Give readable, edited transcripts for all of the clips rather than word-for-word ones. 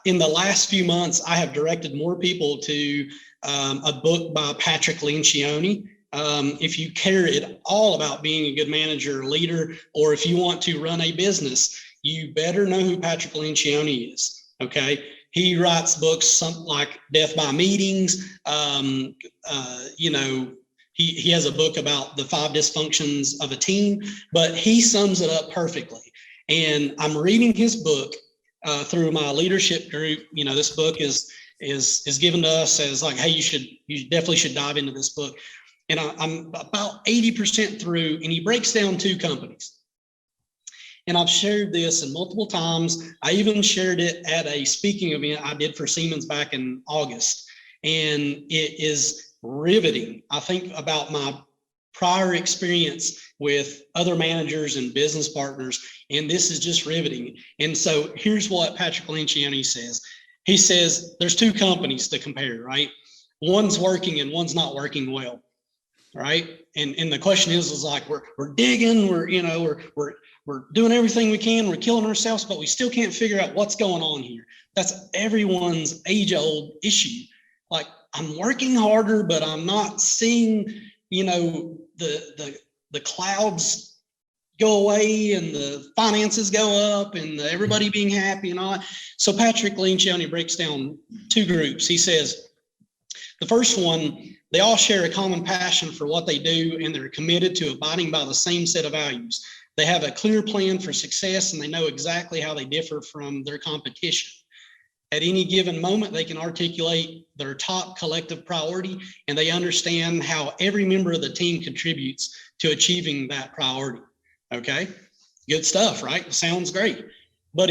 In the last few months, I have directed more people to a book by Patrick Lencioni. If you care at all about being a good manager or leader, or if you want to run a business, you better know who Patrick Lencioni is. Okay. He writes books, something like Death by Meetings. He has a book about the 5 dysfunctions of a team, but he sums it up perfectly. And I'm reading his book through my leadership group. This book is given to us as like, hey, you definitely should dive into this book. And I'm about 80% through, and he breaks down 2 companies. And I've shared this and multiple times. I even shared it at a speaking event I did for Siemens back in August. And it is riveting. I think about my prior experience with other managers and business partners, and this is just riveting. And so here's what Patrick Lencioni says. He says there's 2 companies to compare, right? One's working and one's not working well, right? And the question is like we're digging, we're doing everything we can, we're killing ourselves, but we still can't figure out what's going on here. That's everyone's age-old issue. Like, I'm working harder, but I'm not seeing, the clouds go away and the finances go up and everybody being happy and all that. So Patrick Lencioni breaks down 2 groups. He says, the first one, they all share a common passion for what they do, and they're committed to abiding by the same set of values. They have a clear plan for success, and they know exactly how they differ from their competition. At any given moment, they can articulate their top collective priority, and they understand how every member of the team contributes to achieving that priority. Okay, good stuff, right? Sounds great. But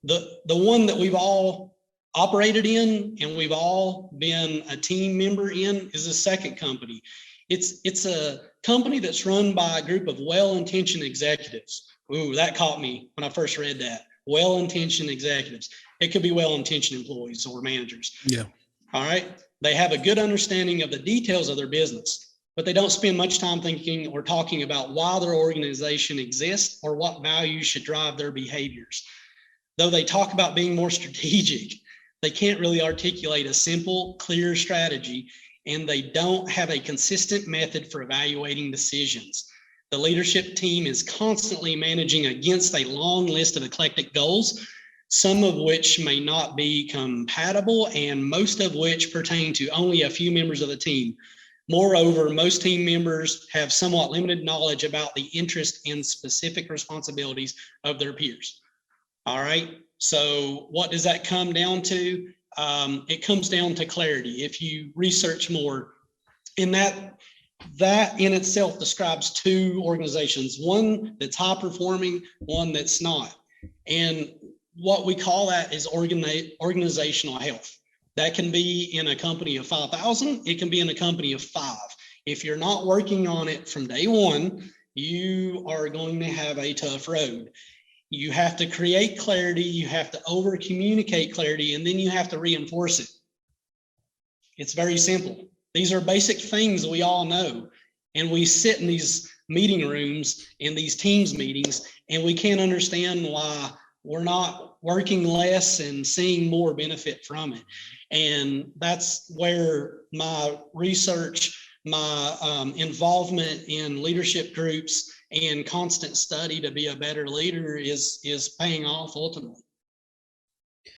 the one that we've all operated in and we've all been a team member in is a second company. It's a company that's run by a group of well-intentioned executives. Ooh, that caught me when I first read that. Well-intentioned executives. It could be well-intentioned employees or managers. Yeah. All right. They have a good understanding of the details of their business, but they don't spend much time thinking or talking about why their organization exists or what values should drive their behaviors. Though they talk about being more strategic, they can't really articulate a simple, clear strategy, and they don't have a consistent method for evaluating decisions. The leadership team is constantly managing against a long list of eclectic goals, some of which may not be compatible and most of which pertain to only a few members of the team. Moreover, most team members have somewhat limited knowledge about the interest in specific responsibilities of their peers. All right, so what does that come down to? It comes down to clarity. If you research more, in that in itself describes 2 organizations, one that's high performing, one that's not. And what we call that is organizational health. That can be in a company of 5,000. It can be in a company of 5. If you're not working on it from day one, you are going to have a tough road. You have to create clarity, you have to over communicate clarity, and then you have to reinforce it. It's very simple. These are basic things that we all know. And we sit in these meeting rooms, in these teams meetings, and we can't understand why we're not working less and seeing more benefit from it. And that's where my research, my involvement in leadership groups and constant study to be a better leader is paying off ultimately.